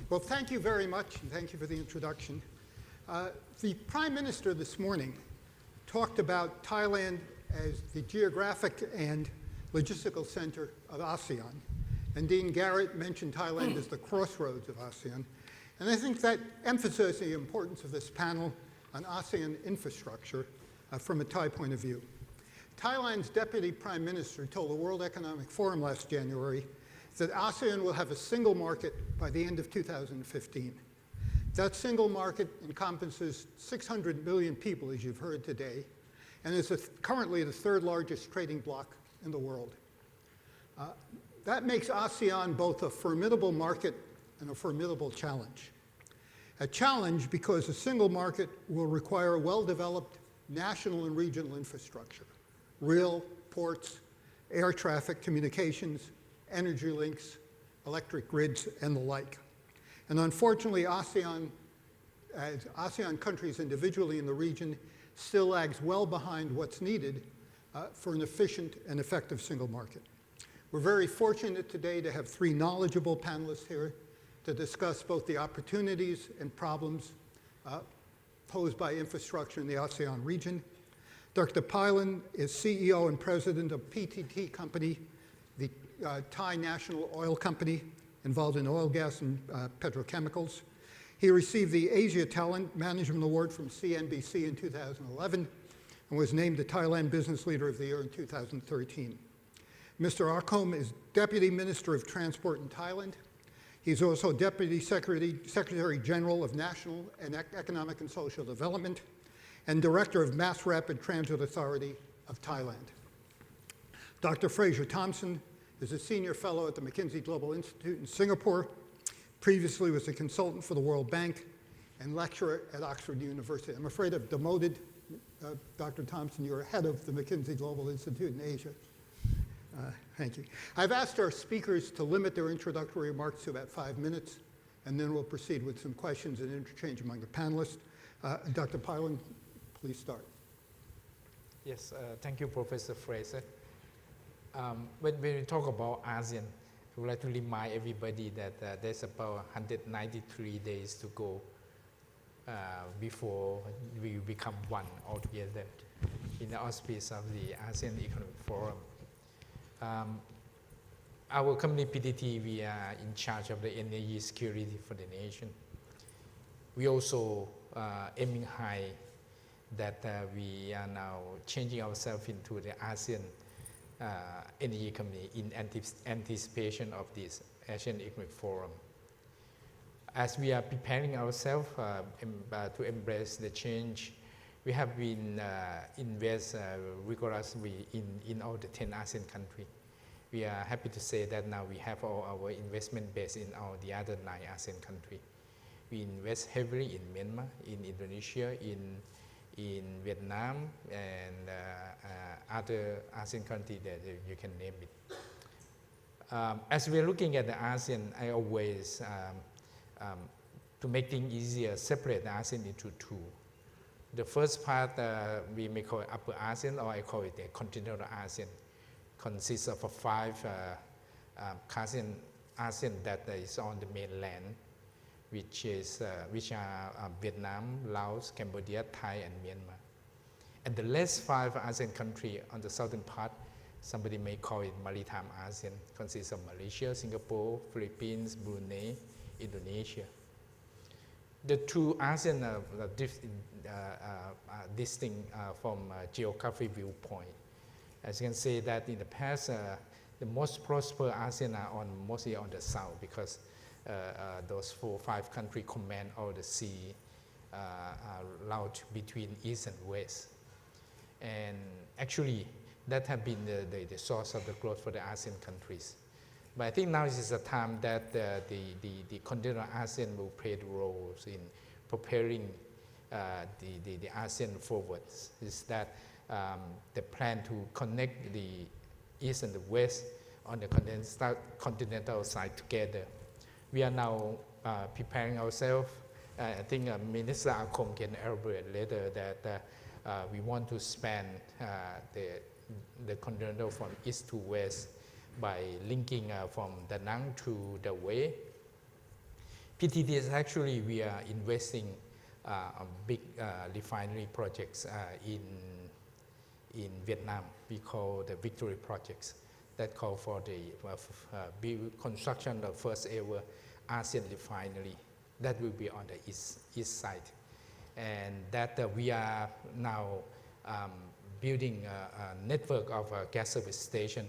Well, thank you very much, and thank you for the introduction. The Prime Minister this morning talked about Thailand as the geographic and logistical center of ASEAN. And Dean Garrett mentioned Thailand as the crossroads of ASEAN. And I think that emphasizes the importance of this panel on ASEAN infrastructure from a Thai point of view. Thailand's Deputy Prime Minister told the World Economic Forum last January that ASEAN will have a single market by the end of 2015. That single market encompasses 600 million people, as you've heard today, and is currently the third largest trading bloc in the world. That makes ASEAN both a formidable market and a formidable challenge. A challenge because a single market will require well-developed national and regional infrastructure, rail, ports, air traffic, communications, energy links, electric grids, and the like. And unfortunately, ASEAN countries individually in the region still lags well behind what's needed for an efficient and effective single market. We're very fortunate today to have three knowledgeable panelists here to discuss both the opportunities and problems posed by infrastructure in the ASEAN region. Dr. Pailan is CEO and president of PTT Company, the Thai national oil company involved in oil, gas, and petrochemicals. He received the Asia Talent Management Award from CNBC in 2011 and was named the Thailand Business Leader of the Year in 2013. Mr. Arkhom is Deputy Minister of Transport in Thailand. He's also Deputy Secretary General of National and Economic and Social Development and Director of Mass Rapid Transit Authority of Thailand. Dr. Fraser Thompson is a Senior Fellow at the McKinsey Global Institute in Singapore, previously was a consultant for the World Bank and lecturer at Oxford University. I'm afraid I've demoted Dr. Thompson. You're head of the McKinsey Global Institute in Asia. Thank you. I've asked our speakers to limit their introductory remarks to about 5 minutes, and then we'll proceed with some questions and interchange among the panelists. Dr. Pailan, please start. Yes, thank you, Professor Fraser. When we talk about ASEAN, I would like to remind everybody that there's about 193 days to go before we become one altogether in the auspice of the ASEAN Economic Forum. Our company PTT, we are in charge of the energy security for the nation. We also aiming high that we are now changing ourselves into the ASEAN energy company in anticipation of this ASEAN Economic Forum. As we are preparing ourselves to embrace the change, we have been invest rigorously in all the 10 ASEAN countries. We are happy to say that now we have all our investment based in all the other 9 ASEAN countries. We invest heavily in Myanmar, in Indonesia, in Vietnam, and other ASEAN countries that you can name it. As we are looking at the ASEAN, I always, to make things easier, separate the ASEAN into 2. The first part we may call it Upper ASEAN, or I call it the Continental ASEAN, consists of 5 ASEAN that is on the mainland, which are Vietnam, Laos, Cambodia, Thai, and Myanmar. And the last 5 ASEAN countries on the southern part, somebody may call it Maritime ASEAN, consists of Malaysia, Singapore, Philippines, Brunei, Indonesia. The 2 ASEAN are distinct from geography viewpoint. As you can see that in the past, the most prosperous ASEAN are mostly on the south because those 4 or 5 countries command all the sea route between east and west. And actually, that has been the source of the growth for the ASEAN countries. But I think now is the time that the continental ASEAN will play the roles in preparing the ASEAN forward. Is that the plan to connect the east and the west on the continental side together. We are now preparing ourselves. I think Minister Arkhom can elaborate later that we want to span the continental from east to west by linking from Da Nang to the Way. PTT is actually, we are investing on big refinery projects in Vietnam. We call the Victory projects that call for the construction of first ever ASEAN refinery that will be on the east side. And that we are now building a network of gas service station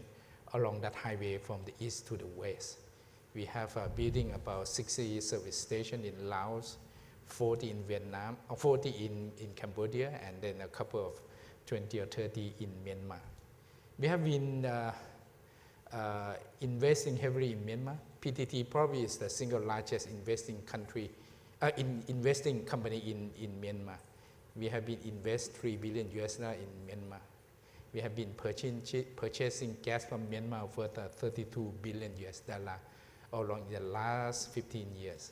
along that highway from the east to the west. We have building about 60 service stations in Laos, 40 in Vietnam, 40 in Cambodia, and then a couple of 20 or 30 in Myanmar. We have been investing heavily in Myanmar. PTT probably is the single largest investing company in Myanmar. We have been invest $3 billion in Myanmar. We have been purchasing gas from Myanmar worth $32 billion along the last 15 years.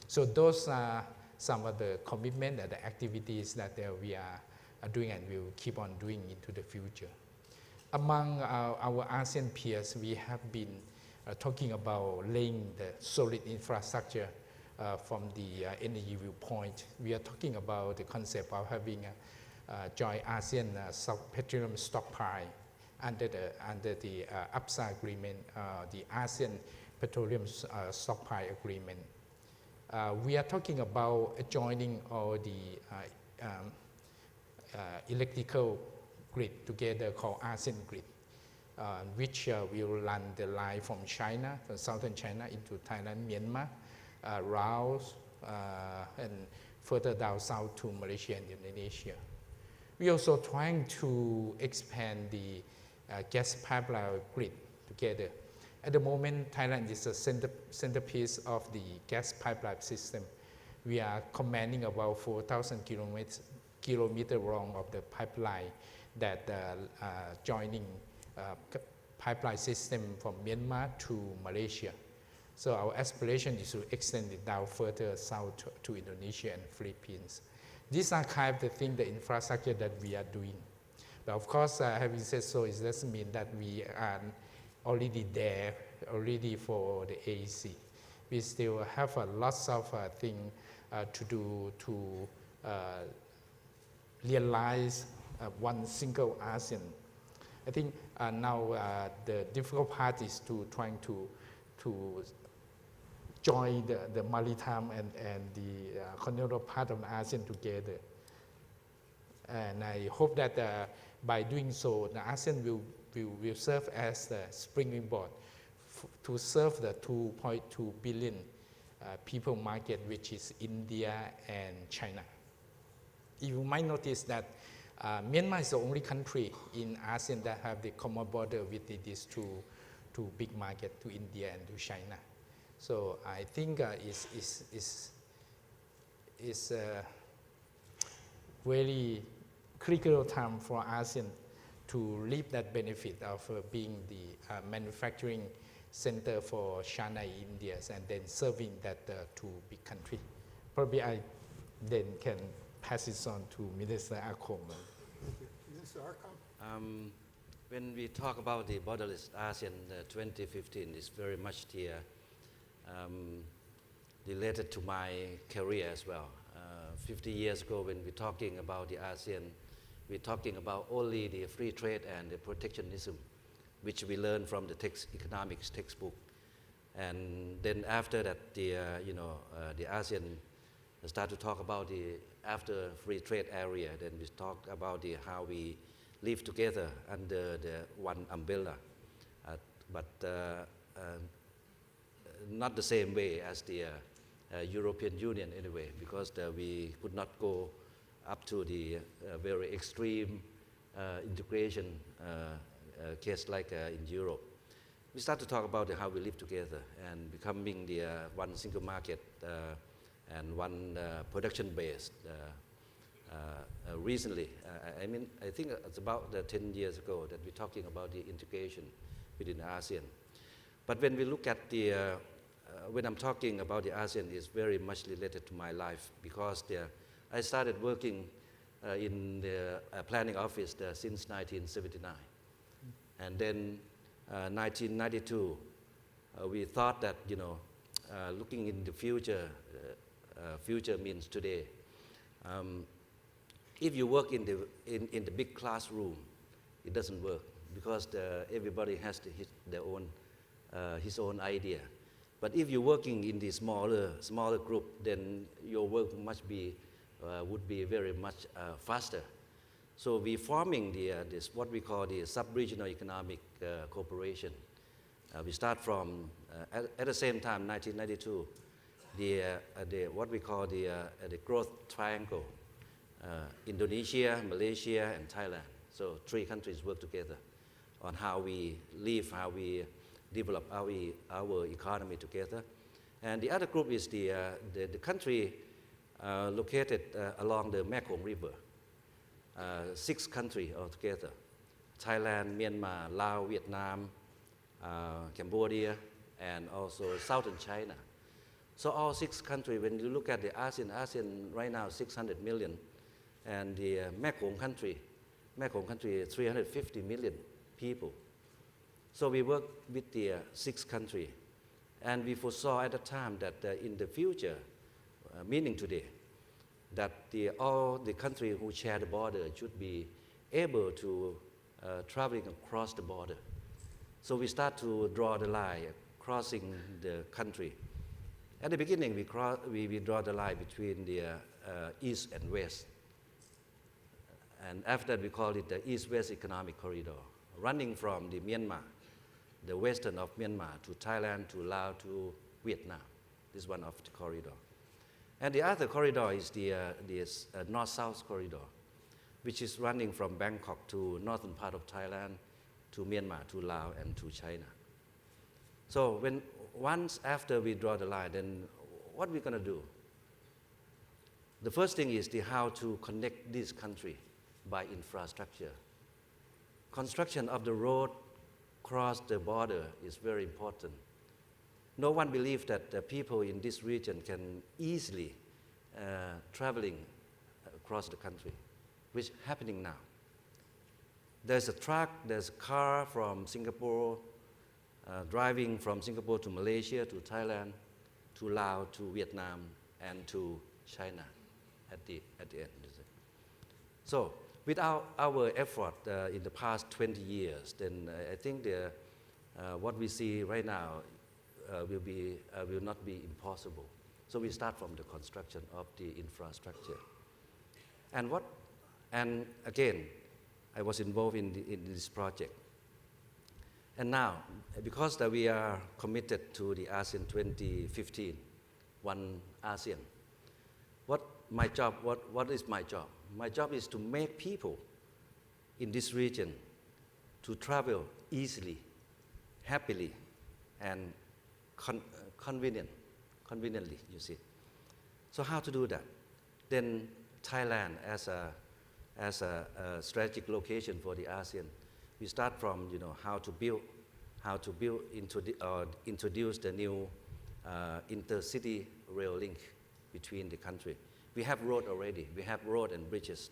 So those are some of the commitment and the activities that we are doing and will keep on doing into the future. Among our ASEAN peers, we have been talking about laying the solid infrastructure from the energy viewpoint. We are talking about the concept of having a joint ASEAN petroleum stockpile under the APSA agreement, the ASEAN petroleum stockpile agreement. We are talking about joining all the electrical grid together called ASEAN grid, which will run the line from China, from southern China into Thailand, Myanmar, Laos, and further down south to Malaysia and Indonesia. We are also trying to expand the gas pipeline grid together. At the moment, Thailand is a centerpiece of the gas pipeline system. We are commanding about 4,000 kilometers long of the pipeline that joining pipeline system from Myanmar to Malaysia. So our aspiration is to extend it down further south to Indonesia and Philippines. These are kind of the things, the infrastructure that we are doing. But of course, having said so, it doesn't mean that we are already there, already for the AEC. We still have lots of things to do to realize one single ASEAN. I think now the difficult part is to trying to join the maritime and the continental part of ASEAN together. And I hope that by doing so, the ASEAN will serve as the springboard to serve the 2.2 billion people market, which is India and China. You might notice that Myanmar is the only country in ASEAN that have the common border with these two big markets, to India and to China. So I think it's a very critical time for ASEAN to reap that benefit of being the manufacturing center for China and India, and then serving that two big countries. Probably I then can pass it on to Minister Akom. Thank you. Minister Arkom? When we talk about the borderless ASEAN 2015, is very much related to my career as well. 50 years ago, when we're talking about the ASEAN, we're talking about only the free trade and the protectionism, which we learned from the economics textbook. And then after that, the ASEAN start to talk about the after free trade area. Then we talk about how we live together under the one umbrella, but not the same way as the European Union anyway, because we could not go up to the very extreme integration case like in Europe. We start to talk about how we live together and becoming the one single market and one production base. Recently, I think it's about 10 years ago that we're talking about the integration within ASEAN. But when we look at when I'm talking about the ASEAN, it's very much related to my life, because I started working in the planning office since 1979. And then 1992, we thought that looking in the future, future means today. If you work in the big classroom, it doesn't work because everybody has his own idea. But if you're working in the smaller group, then your work would be very much faster. So we're forming this what we call the sub-regional economic cooperation. We start from at the same time, 1992, what we call the growth triangle: Indonesia, Malaysia, and Thailand. So 3 countries work together on how we live, how we develop our economy together. And the other group is the country located along the Mekong River. 6 countries altogether: Thailand, Myanmar, Laos, Vietnam, Cambodia, and also southern China. So all 6 countries, when you look at the ASEAN right now 600 million, and the Mekong country 350 million people. So we work with the 6 countries, and we foresaw at the time that in the future, meaning today, that all the countries who share the border should be able to traveling across the border. So we start to draw the line crossing the country. At the beginning, we draw the line between the east and west. And after that, we call it the East-West Economic Corridor, running from the Myanmar, the western of Myanmar, to Thailand, to Laos, to Vietnam. This is one of the corridor. And the other corridor is the North-South Corridor, which is running from Bangkok to northern part of Thailand, to Myanmar, to Laos, and to China. So once after we draw the line, then what we're going to do? The first thing is how to connect this country by infrastructure. Construction of the road across the border is very important. No one believes that the people in this region can easily traveling across the country, which is happening now. There's a truck, there's a car from Singapore, driving from Singapore to Malaysia, to Thailand, to Laos, to Vietnam, and to China at the end. So with our effort in the past 20 years, then I think what we see right now will not be impossible. So we start from the construction of the infrastructure. And again, I was involved in this project. And now, because we are committed to the ASEAN 2015, One ASEAN, what is my job? My job is to make people in this region to travel easily, happily, and conveniently, you see. So how to do that? Then Thailand as a strategic location for the ASEAN, we start from how to introduce the new intercity rail link between the country. We have road already. We have road and bridges.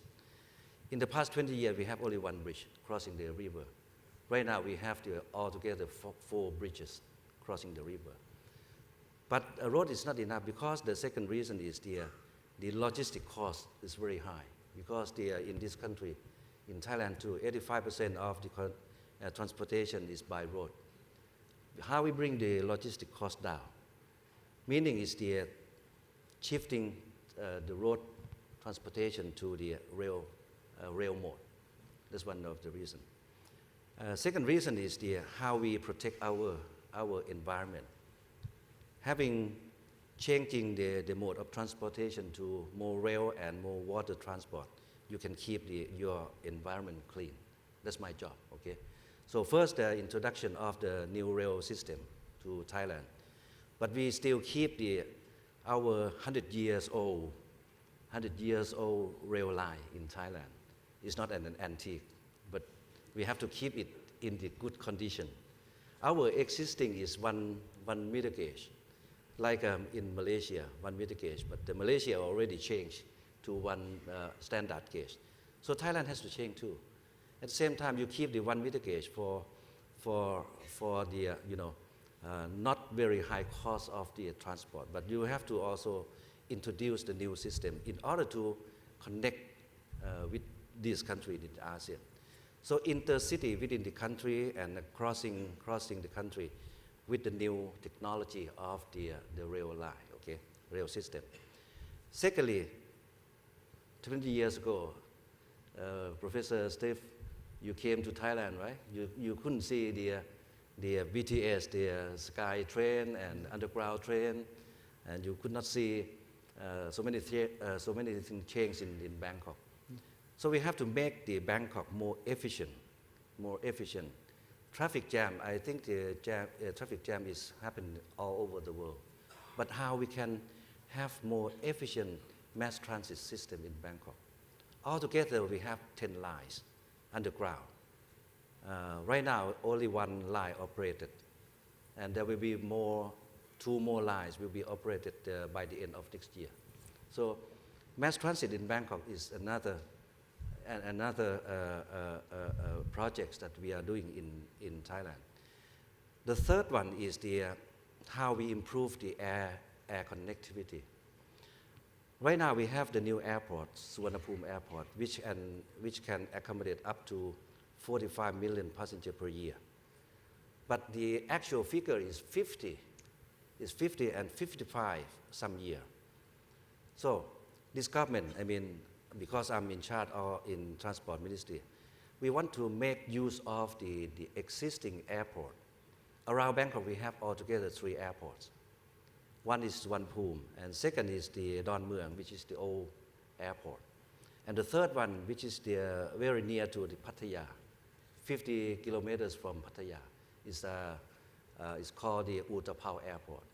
In the past 20 years, we have only 1 bridge crossing the river. Right now, we have altogether 4 bridges crossing the river. But a road is not enough because the second reason is the logistic cost is very high. Because in this country, in Thailand too, 85% of the transportation is by road. How we bring the logistic cost down? Meaning is the shifting the road transportation to the rail mode. That's one of the reasons. Second reason is how we protect our environment. Changing the mode of transportation to more rail and more water transport, you can keep your environment clean. That's my job, okay? So first, the introduction of the new rail system to Thailand. But we still keep our 100 years old rail line in Thailand. It's not an antique, but we have to keep it in the good condition. Our existing is one meter gauge, like in Malaysia, 1 meter gauge, but the Malaysia already changed to 1 standard gauge. So Thailand has to change too. At the same time, you keep the 1 meter gauge for the not very high cost of the transport, but you have to also introduce the new system in order to connect with this country in ASEAN. So intercity within the country and crossing the country with the new technology of the rail line, okay, rail system. Secondly, 20 years ago, Professor Steve, you came to Thailand, right? You couldn't see the BTS, the sky train and underground train, and you could not see so many things change in Bangkok. So we have to make the Bangkok more efficient. Traffic jam, I think the traffic jam is happening all over the world. But how we can have more efficient mass transit system in Bangkok? Altogether, we have 10 lines underground. Right now, only one line operated, and there will be two more lines will be operated by the end of next year. So, mass transit in Bangkok is another projects that we are doing in Thailand. The third one is how we improve the air connectivity. Right now we have the new airport, Suvarnabhumi Airport, which can accommodate up to 45 million passengers per year. But the actual figure is 50 and 55 some year. So this government, I mean, because I'm in charge in Transport Ministry, we want to make use of the existing airport. Around Bangkok, we have altogether 3 airports. One is Suvarnabhumi, and second is the Don Mueang, which is the old airport. And the third one, which is very near to the Pattaya, 50 kilometers from Pattaya, is called the Utapao Airport.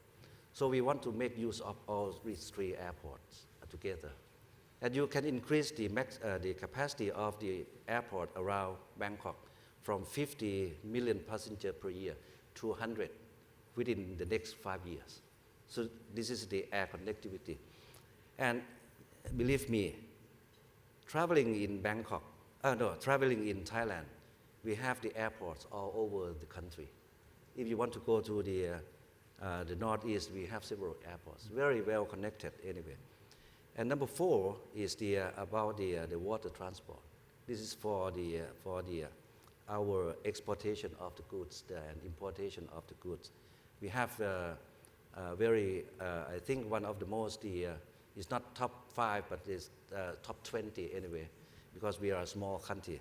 So we want to make use of all these 3 airports together. And you can increase the capacity of the airport around Bangkok from 50 million passengers per year to 100 within the next 5 years. So this is the air connectivity. And believe me, traveling in Thailand, we have the airports all over the country. If you want to go to the northeast, we have several airports, very well connected anyway. And number 4 is about the water transport. This is for our exportation of the goods and importation of the goods. We have I think one of the most, it's not top 5, but it's top 20 anyway, because we are a small country.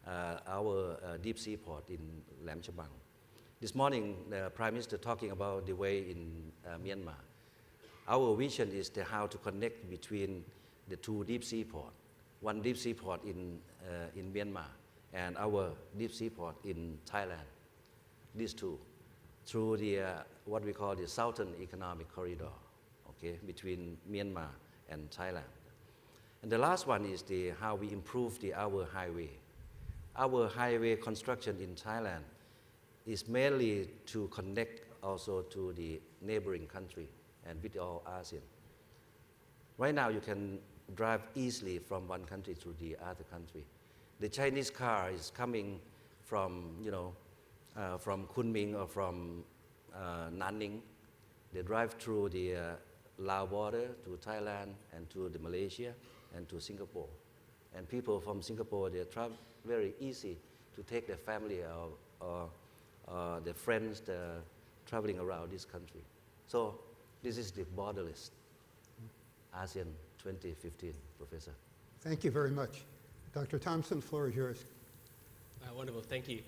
Our deep sea port in Lam Chabang. This morning, the Prime Minister talking about the way in Myanmar. Our vision is how to connect between the 2 deep sea ports. One deep sea port in Myanmar and our deep sea port in Thailand. These 2, through what we call the Southern Economic Corridor, okay, between Myanmar and Thailand. And the last one is how we improve our highway. Our highway construction in Thailand is mainly to connect also to the neighboring country and with all ASEAN. Right now, you can drive easily from one country to the other country. The Chinese car is coming from, from Kunming or from Nanning. They drive through the Lao border to Thailand and to Malaysia and to Singapore. And people from Singapore, they travel very easy to take their family or their friends traveling around this country. So this is the borderless ASEAN 2015, Professor. Thank you very much. Dr. Thompson, the floor is yours. Wonderful, thank you.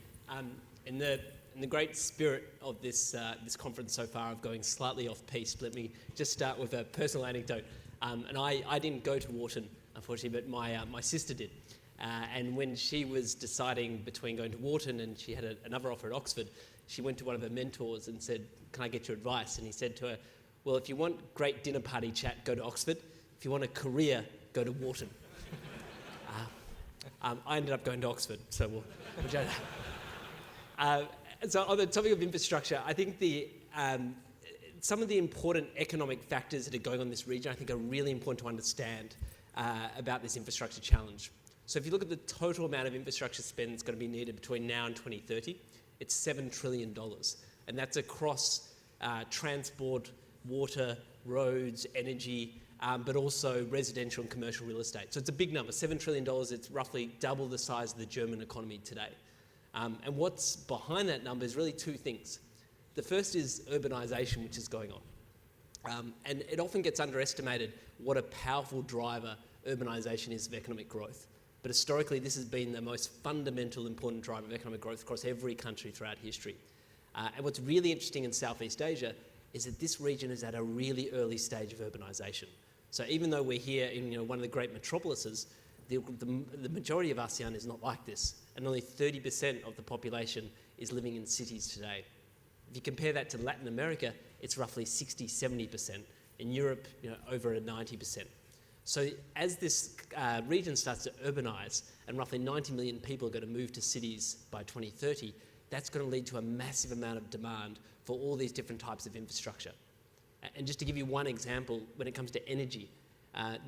In the great spirit of this conference so far of going slightly off piste, let me just start with a personal anecdote. And I didn't go to Wharton, unfortunately, but my sister did. And when she was deciding between going to Wharton and she had another offer at Oxford, she went to one of her mentors and said, "Can I get your advice?" And he said to her, "Well, if you want great dinner party chat, go to Oxford. If you want a career, go to Wharton." I ended up going to Oxford, so we'll judge that. So on the topic of infrastructure, I think some of the important economic factors that are going on in this region, I think, are really important to understand about this infrastructure challenge. So if you look at the total amount of infrastructure spend that's going to be needed between now and 2030, it's $7 trillion. and that's across transport, water, roads, energy, but also residential and commercial real estate. So it's a big number, $7 trillion. It's roughly double the size of the German economy today. And what's behind that number is really two things. The first is urbanisation, which is going on. And it often gets underestimated what a powerful driver urbanisation is of economic growth. But historically, this has been the most fundamental, important driver of economic growth across every country throughout history. And what's really interesting in Southeast Asia is that this region is at a really early stage of urbanisation. So even though we're here in one of the great metropolises, the majority of ASEAN is not like this, and only 30% of the population is living in cities today. If you compare that to Latin America, it's roughly 60, 70%. In Europe, over 90%. So as this region starts to urbanise, and roughly 90 million people are going to move to cities by 2030, that's going to lead to a massive amount of demand for all these different types of infrastructure. And just to give you one example, when it comes to energy,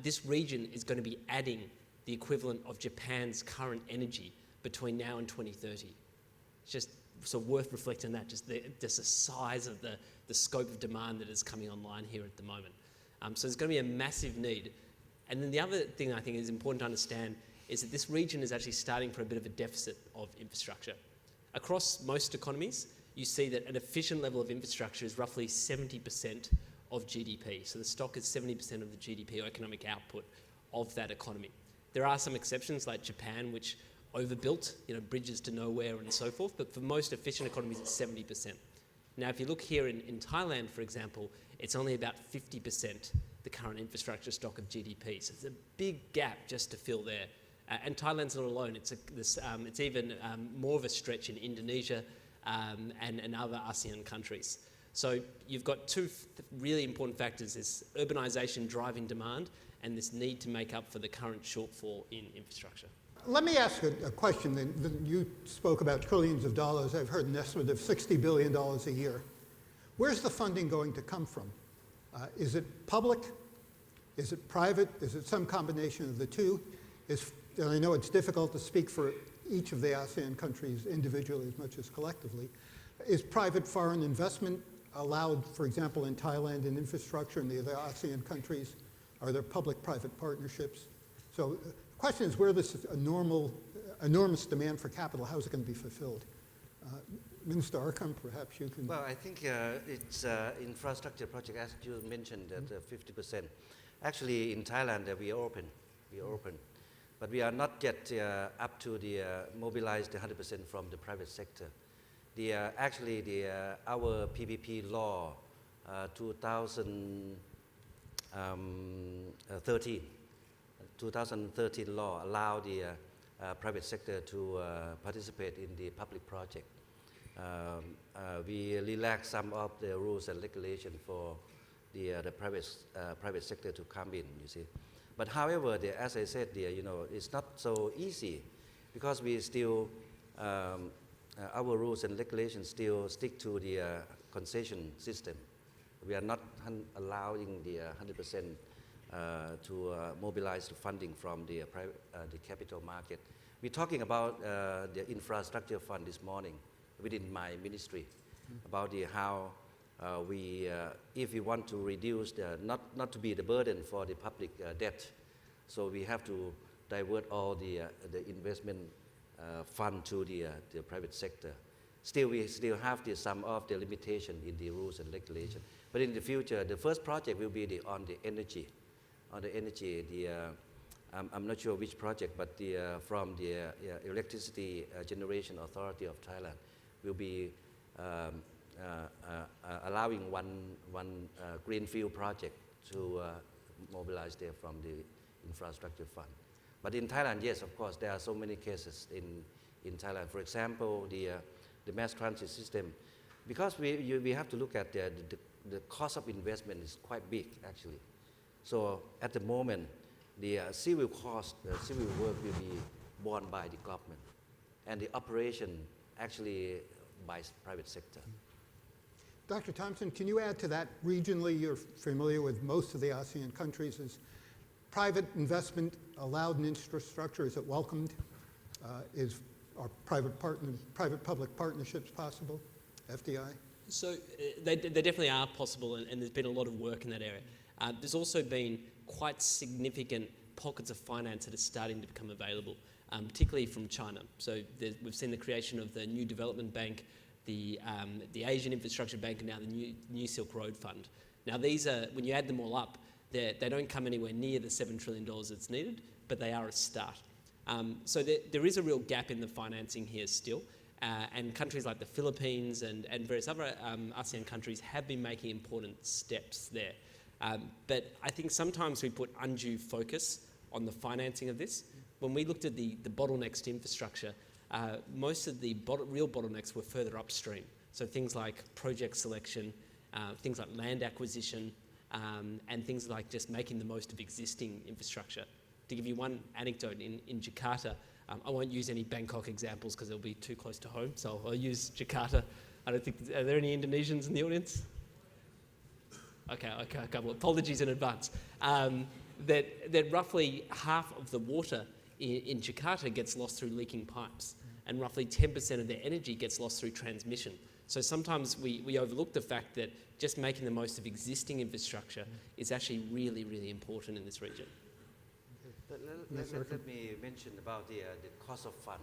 this region is going to be adding the equivalent of Japan's current energy between now and 2030. It's just so worth reflecting on that, just the size of the scope of demand that is coming online here at the moment. So there's going to be a massive need. And then the other thing I think is important to understand is that this region is actually starting for a bit of a deficit of infrastructure. Across most economies, you see that an efficient level of infrastructure is roughly 70% of GDP. So the stock is 70% of the GDP or economic output of that economy. There are some exceptions like Japan, which overbuilt, bridges to nowhere and so forth, but for most efficient economies, it's 70%. Now, if you look here in Thailand, for example, it's only about 50% the current infrastructure stock of GDP. So it's a big gap just to fill there. And Thailand's not alone. It's even more of a stretch in Indonesia and other ASEAN countries. So you've got two really important factors, this urbanisation driving demand and this need to make up for the current shortfall in infrastructure. Let me ask a question. You spoke about trillions of dollars. I've heard an estimate of $60 billion a year. Where's the funding going to come from? Is it public? Is it private? Is it some combination of the two? And I know it's difficult to speak for each of the ASEAN countries individually as much as collectively. Is private foreign investment allowed, for example, in Thailand in infrastructure and the other ASEAN countries? Are there public-private partnerships? So the question is where this enormous demand for capital, how is it going to be fulfilled? Minister Arkham, perhaps you can... Well, I think it's infrastructure project, as you mentioned, that 50%. Actually, in Thailand, we are open. But we are not yet up to the mobilize the 100% from the private sector. Our PPP law 2013 law allowed the private sector to participate in the public project. We relax some of the rules and regulations for the private sector to come in, you see. But however, as I said, it's not so easy because we still, our rules and regulations still stick to the concession system. We are not allowing the 100% to mobilize the funding from the capital market. We're talking about the infrastructure fund this morning within my ministry about how if we want to reduce not to be the burden for the public debt, so we have to divert all the investment fund to the private sector. Still, we still have some of the limitation in the rules and regulation. But in the future, the first project will be on the energy. I'm not sure which project, but from the Electricity Generation Authority of Thailand will be allowing one greenfield project to mobilize there from the infrastructure fund. But in Thailand, yes, of course, there are so many cases in Thailand. For example, the mass transit system, because we have to look at the cost of investment is quite big, actually. So at the moment, the civil cost, the civil work will be borne by the government, and the operation actually by private sector. Dr. Thompson, can you add to that? Regionally, you're familiar with most of the ASEAN countries. Is private investment allowed in infrastructure? Is it welcomed? Are private-public partnerships possible? FDI? So they definitely are possible, and there's been a lot of work in that area. There's also been quite significant pockets of finance that are starting to become available, particularly from China. So we've seen the creation of the New Development Bank, the Asian Infrastructure Bank, and now the New Silk Road Fund. Now these are, when you add them all up, they don't come anywhere near the $7 trillion that's needed, but they are a start. So there is a real gap in the financing here still. And countries like the Philippines and various other ASEAN countries have been making important steps there. But I think sometimes we put undue focus on the financing of this. When we looked at the bottlenecks to infrastructure, most of the real bottlenecks were further upstream. So things like project selection, things like land acquisition, and things like just making the most of existing infrastructure. To give you one anecdote, in Jakarta, I won't use any Bangkok examples because they'll be too close to home, so I'll use Jakarta. I don't think, are there any Indonesians in the audience? Okay, a couple. Apologies in advance. That roughly half of the water in Jakarta gets lost through leaking pipes, and roughly 10% of their energy gets lost through transmission. So sometimes we overlook the fact that just making the most of existing infrastructure is actually really, really important in this region. Let me mention about the cost of fund,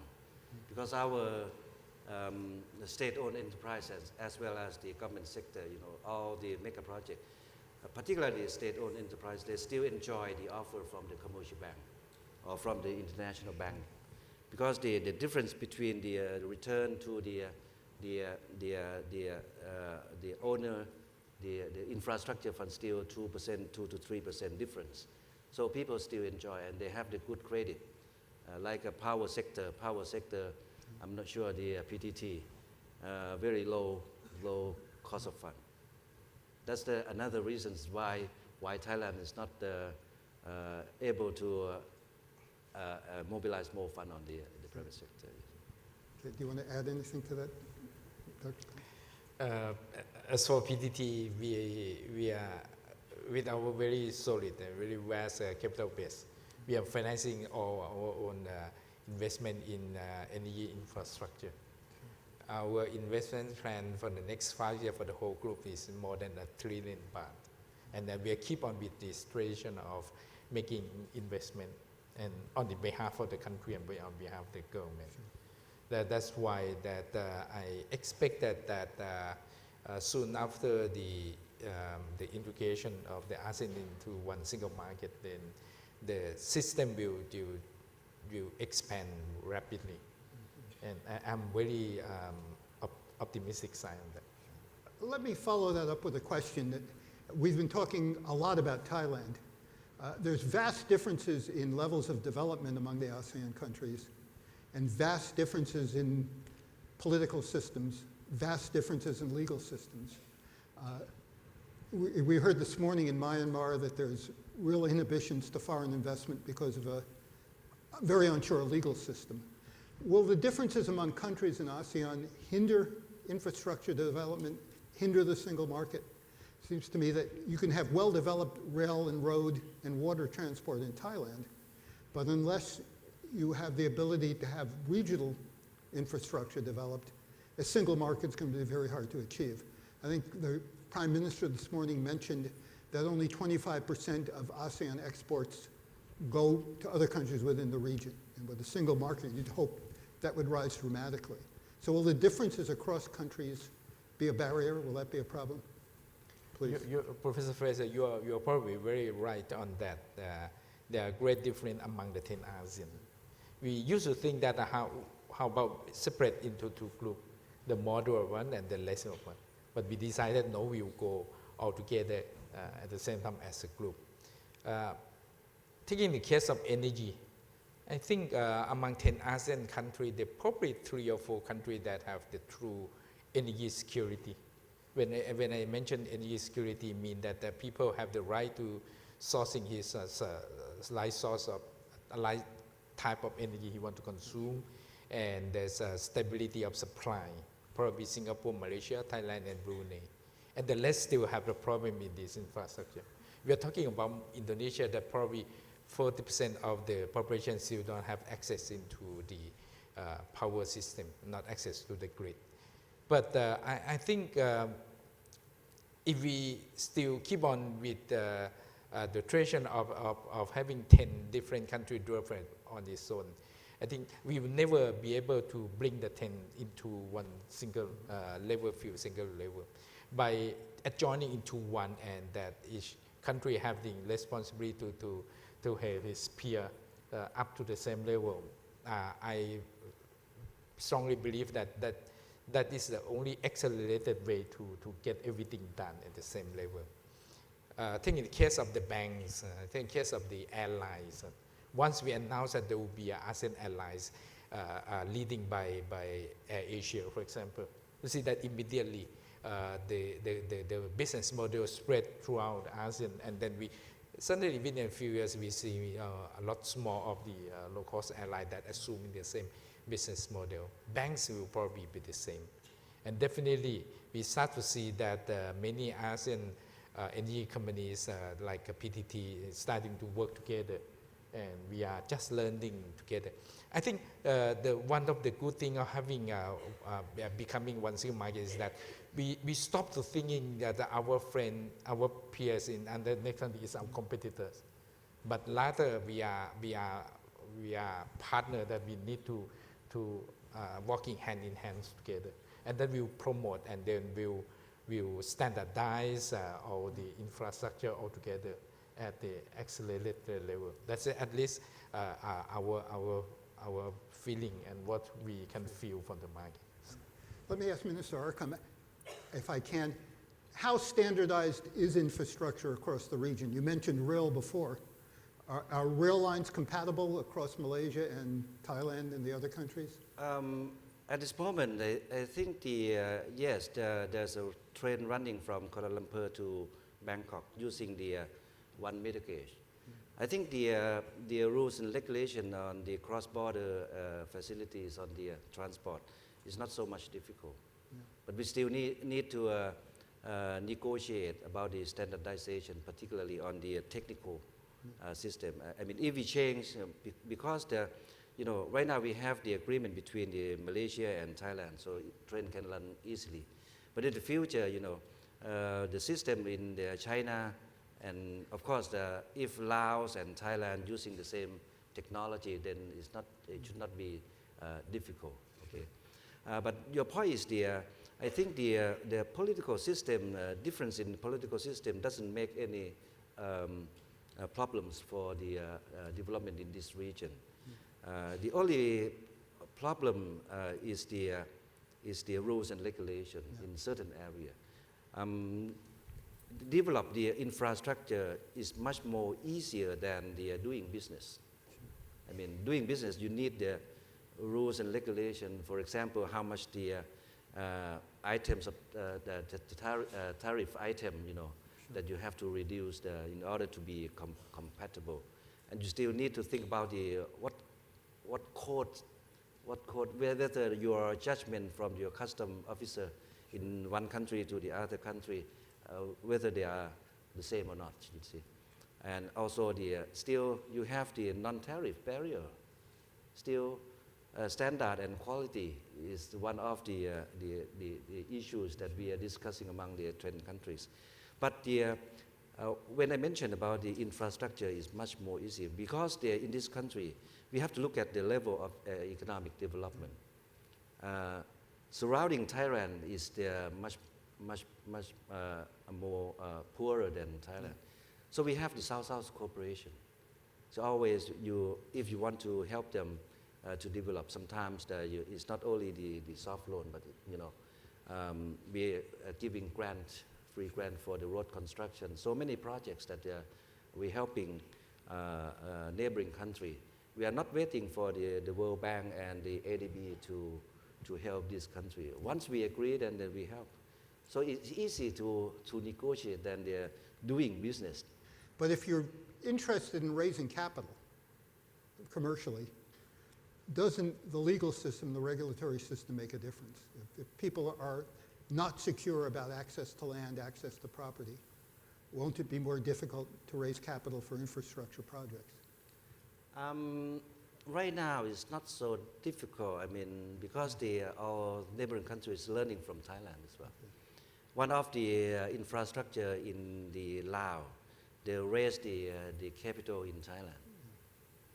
because our the state-owned enterprises as well as the government sector, all the mega projects, particularly state-owned enterprise, they still enjoy the offer from the commercial bank or from the international bank, because the difference between the return to the owner, the infrastructure fund, still 2%, 2 to 3% difference. So people still enjoy, and they have the good credit, like a power sector. I'm not sure the PTT, very low cost of fund. That's another reasons why Thailand is not able to mobilize more fund on the private sector. Okay, do you want to add anything to that, Dr.? As for PTT, we are, with our very solid and very vast capital base, we are financing all our own investment in energy infrastructure. Our investment plan for the next 5 years for the whole group is more than $1 trillion. And we keep on with this tradition of making investment and on the behalf of the country and on behalf of the government. That's why I expect that soon after the integration of the ASEAN into one single market, then the system will expand rapidly. And I'm very optimistic side on that. Let me follow that up with a question that we've been talking a lot about Thailand. There's vast differences in levels of development among the ASEAN countries, and vast differences in political systems, vast differences in legal systems. We heard this morning in Myanmar that there's real inhibitions to foreign investment because of a very unsure legal system. Will the differences among countries in ASEAN hinder infrastructure development, hinder the single market? It seems to me that you can have well-developed rail and road and water transport in Thailand, but unless you have the ability to have regional infrastructure developed, a single market is going to be very hard to achieve. I think the Prime Minister this morning mentioned that only 25% of ASEAN exports go to other countries within the region. And with a single market, you'd hope that would rise dramatically. So will the differences across countries be a barrier? Will that be a problem? Please. Professor Fraser, you are probably very right on that. There are great differences among the 10 ASEAN. We used to think that how about separate into two groups, the moderate one and the lesser one. But we decided no, we will go all together at the same time as a group. Taking the case of energy, I think among 10 ASEAN countries, there are probably 3 or 4 countries that have the true energy security. When I mention energy security, I mean that people have the right to sourcing his light source of a light type of energy he want to consume, and there's a stability of supply. Probably Singapore, Malaysia, Thailand, and Brunei. And the rest still have a problem in this infrastructure. We are talking about Indonesia, that probably 40% of the population still don't have access into the power system, not access to the grid. But I think if we still keep on with the tradition of having 10 different countries developed on this zone, I think we will never be able to bring the 10 into one single level field, single level. By adjoining into one, and that each country having responsibility to have its peer up to the same level, I strongly believe that is the only accelerated way to get everything done at the same level. I think in the case of the banks, I think in the case of the airlines, once we announce that there will be ASEAN airlines leading by AirAsia, for example, you see that immediately the business model spread throughout ASEAN, and then suddenly within a few years we see a lot more of the low-cost airline that assuming the same business model. Banks will probably be the same. And definitely we start to see that many ASEAN energy companies like PTT is starting to work together, and we are just learning together. I think one of the good things of having becoming one single market is that we stop to thinking that our peers in other nations is our competitors, but rather we are partners that we need to working hand in hand together, and then we'll promote, and then we'll standardize all the infrastructure altogether at the accelerated level. That's at least our feeling and what we can feel from the market. Let me ask Minister Arkham, if I can, how standardized is infrastructure across the region? You mentioned rail before. Are rail lines compatible across Malaysia and Thailand and the other countries? At this moment, I think yes, there's a train running from Kuala Lumpur to Bangkok using the 1 meter gauge. I think the rules and regulation on the cross-border facilities on the transport is not so much difficult. But we still need to negotiate about the standardization, particularly on the technical system. I mean, if we change, because right now we have the agreement between the Malaysia and Thailand, so train can run easily. But in the future, the system in China, and of course, if Laos and Thailand using the same technology, then it should not be difficult. Okay, but your point is I think the political system difference in the political system doesn't make any problems for the development in this region. The only problem is the rules and regulation in certain area. Develop the infrastructure is much more easier than doing business. I mean, doing business, you need the rules and regulation. For example, how much the items of the tariff item, that you have to reduce in order to be compatible. And you still need to think about what code, whether your judgment from your custom officer in one country to the other country, whether they are the same or not, you see. And also still you have the non-tariff barrier. Still standard and quality is one of the issues that we are discussing among the 20 countries. But when I mentioned about the infrastructure is much more easy because in this country, we have to look at the level of economic development. Surrounding Thailand is much more poorer than Thailand. So we have the South-South cooperation. So always, if you want to help them to develop, sometimes it's not only the soft loan, but we are giving free grant for the road construction. So many projects that we're helping neighboring country. We are not waiting for the World Bank and the ADB to help this country. Once we agree, then we help. So it's easy to negotiate than doing business. But if you're interested in raising capital commercially, doesn't the legal system, the regulatory system make a difference? If people are not secure about access to land, access to property, won't it be more difficult to raise capital for infrastructure projects? right now it's not so difficult. I mean, because our neighboring country is learning from Thailand as well. One of the infrastructure in the Laos, they raised the capital in Thailand,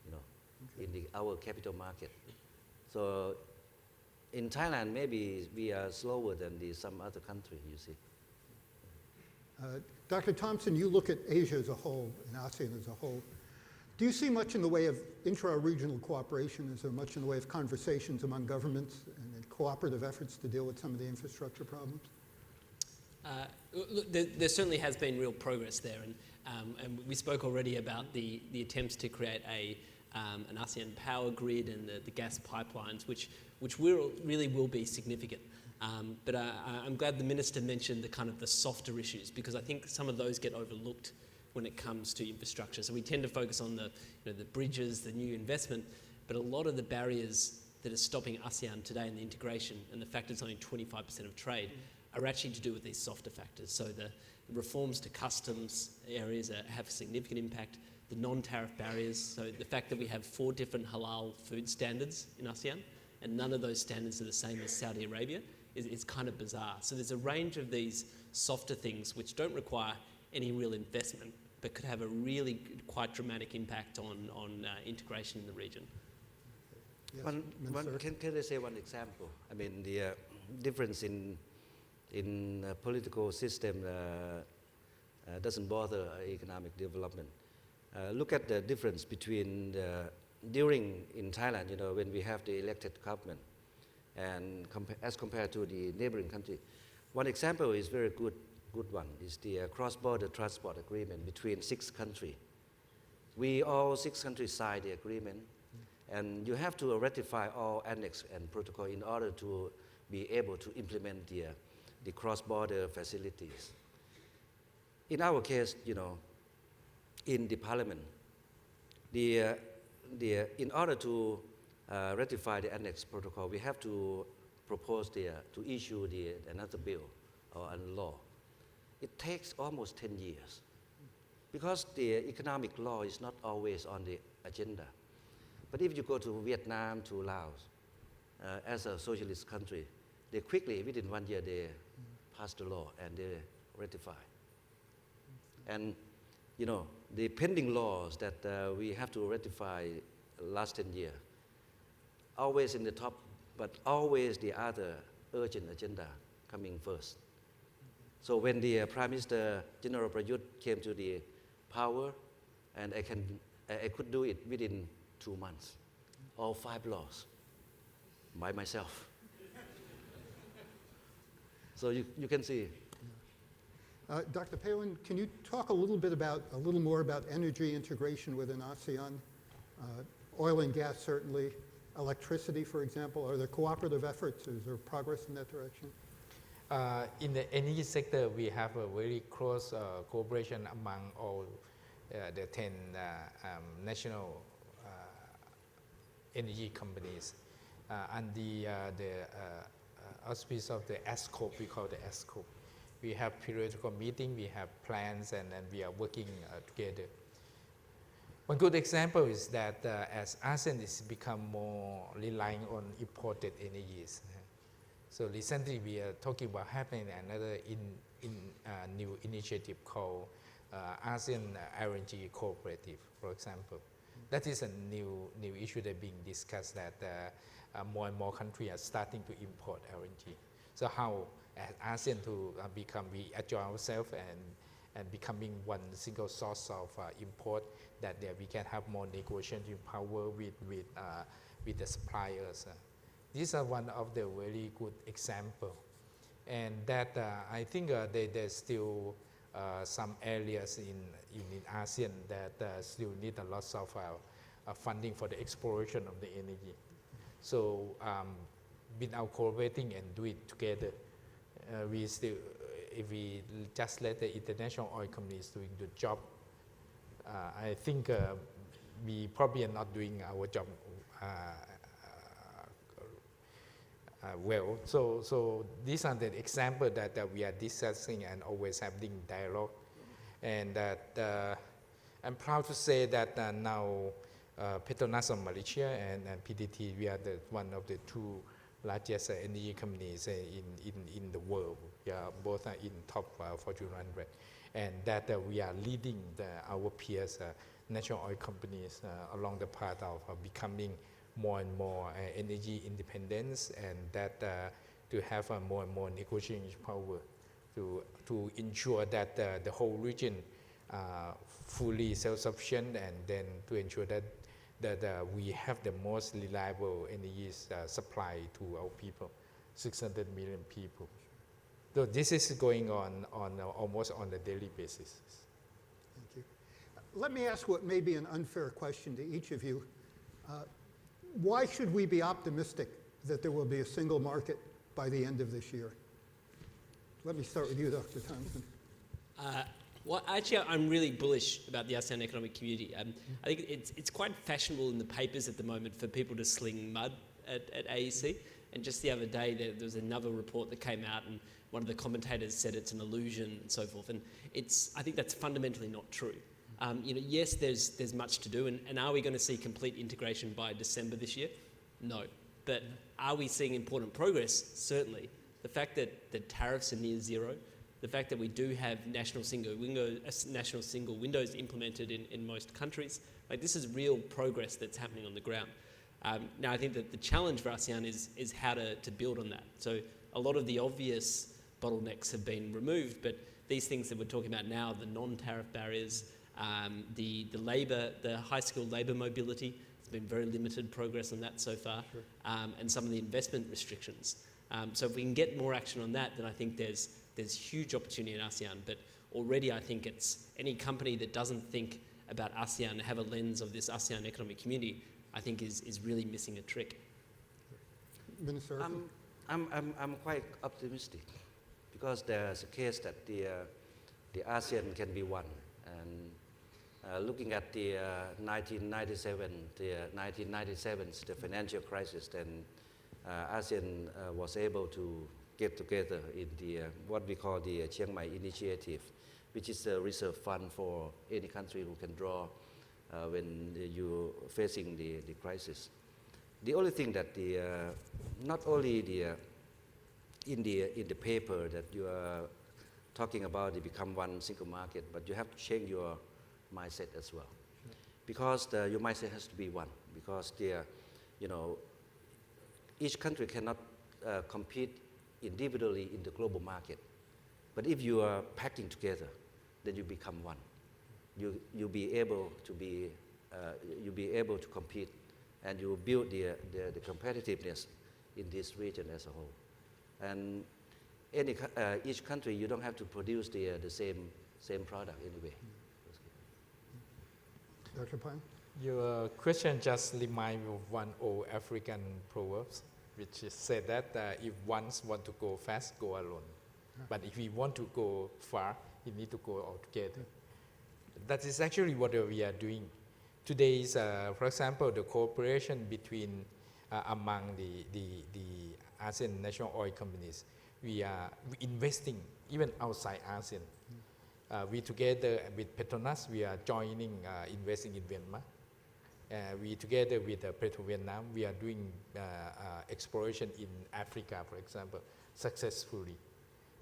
you know, in our capital market. So in Thailand, maybe we are slower than some other country, you see. Dr. Thompson, you look at Asia as a whole and ASEAN as a whole. Do you see much in the way of intra-regional cooperation? Is there much in the way of conversations among governments and cooperative efforts to deal with some of the infrastructure problems? Look, there certainly has been real progress there, and we spoke already about the attempts to create an ASEAN power grid and the gas pipelines, which really will be significant. But I'm glad the minister mentioned the kind of the softer issues, because I think some of those get overlooked when it comes to infrastructure. So we tend to focus on the bridges, the new investment, but a lot of the barriers that are stopping ASEAN today in the integration, and the fact it's only 25% of trade, are actually to do with these softer factors. So the reforms to customs areas have a significant impact. The non-tariff barriers, so the fact that we have 4 different halal food standards in ASEAN, and none of those standards are the same as Saudi Arabia, is kind of bizarre. So there's a range of these softer things which don't require any real investment, but could have a really quite dramatic impact on integration in the region. Yes, Can I say one example? I mean, the difference in political system doesn't bother economic development. Look at the difference between in Thailand, you know, when we have the elected government, and as compared to the neighboring country. One example is very good one, is the cross-border transport agreement between 6 countries. All 6 countries signed the agreement, and you have to ratify all annex and protocol in order to be able to implement the cross-border facilities. In our case, you know, in the parliament, in order to ratify the annex protocol, we have to propose to issue another bill or a law. It takes almost 10 years because the economic law is not always on the agenda. But if you go to Vietnam, to Laos, as a socialist country, they quickly, within 1 year, they pass the law and they ratify. And you know, the pending laws that we have to ratify last 10 years, always in the top, but always the other urgent agenda coming first. So when the Prime Minister General Prayut came to the power, and I could do it within 2 months, all 5 laws by myself. So you can see. Dr. Palin, can you talk a little more about energy integration within ASEAN? Oil and gas, certainly. Electricity, for example. Are there cooperative efforts? Is there progress in that direction? In the energy sector, we have a very close cooperation among all the 10 national energy companies. And the auspice of the ASCOP, we call the ASCOP. We have periodical meeting, we have plans, and then we are working together. One good example is that as ASEAN is become more relying on imported energies. So recently we are talking about having another new initiative called ASEAN LNG Cooperative, for example. That is a new issue that being discussed, that more and more countries are starting to import LNG. So how as ASEAN to we adjust ourselves and becoming one single source of import, that we can have more negotiating power with the suppliers. These are one of the very good example, and that I think there's still some areas in ASEAN that still need a lot of funding for the exploration of the energy. So without cooperating and do it together, if we just let the international oil companies doing the job, I think we probably are not doing our job well. So these are the examples that we are discussing and always having dialogue. And that I'm proud to say that now Petronas of Malaysia and PTT, we are one of the two largest energy companies in the world. Both are in top Fortune 100. And that we are leading our peers, national oil companies, along the path of becoming more and more energy independence, and that to have more and more negotiating power to ensure that the whole region fully self-sufficient, and then to ensure that we have the most reliable energy supply to our people, 600 million people. So this is going on almost on a daily basis. Thank you. Let me ask what may be an unfair question to each of you. Why should we be optimistic that there will be a single market by the end of this year? Let me start with you, Dr. Thompson. Well, actually, I'm really bullish about the ASEAN Economic Community. I think it's quite fashionable in the papers at the moment for people to sling mud at AEC. And just the other day, there was another report that came out, and one of the commentators said it's an illusion and so forth. And I think that's fundamentally not true. Yes, there's much to do, and are we going to see complete integration by December this year? No. But are we seeing important progress? Certainly. The fact that the tariffs are near zero, the fact that we do have national single windows implemented in most countries, like this is real progress that's happening on the ground. Now, I think that the challenge for ASEAN is how to build on that. So a lot of the obvious bottlenecks have been removed, but these things that we're talking about now, the non-tariff barriers, the high-skilled labour mobility, there's been very limited progress on that so far, sure. And some of the investment restrictions. So if we can get more action on that, then I think there's huge opportunity in ASEAN. But already I think it's any company that doesn't think about ASEAN and have a lens of this ASEAN economic community, I think is really missing a trick. Minister? I'm quite optimistic because there's a case that the ASEAN can be one. And looking at the 1997, the financial crisis, then ASEAN was able to get together in the what we call the Chiang Mai Initiative, which is a reserve fund for any country who can draw when you're facing the crisis. The only thing that not only in the paper that you are talking about the become one single market, but you have to change your mindset as well, sure. Because your mindset has to be one. Because each country cannot compete individually in the global market, but if you are packing together, then you become one. You'll be able to compete, and you build the competitiveness in this region as a whole. And each country, you don't have to produce the same product anyway. Dr. Pine? Your question just reminds me of one old African proverb, which is said that if one want to go fast, go alone. But if you want to go far, you need to go all together. That is actually what we are doing. Today is, for example, the cooperation between among the ASEAN national oil companies. We are investing even outside ASEAN. We together with Petronas, we are joining investing in Myanmar. We together with Petro Vietnam, we are doing exploration in Africa, for example, successfully.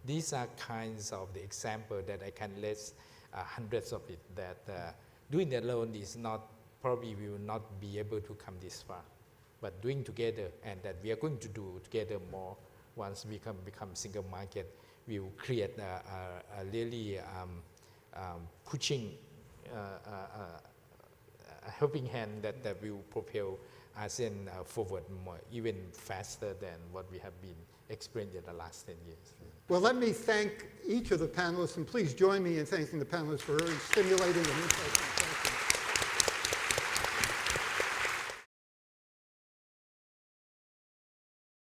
These are kinds of the example that I can list hundreds of it, that doing it alone is not, probably we will not be able to come this far. But doing together, and that we are going to do together more once we become single market, we will create a really pushing a helping hand that will propel ASEAN forward more, even faster than what we have been experiencing in the last 10 years. Well, let me thank each of the panelists, and please join me in thanking the panelists for very stimulating and interesting questions.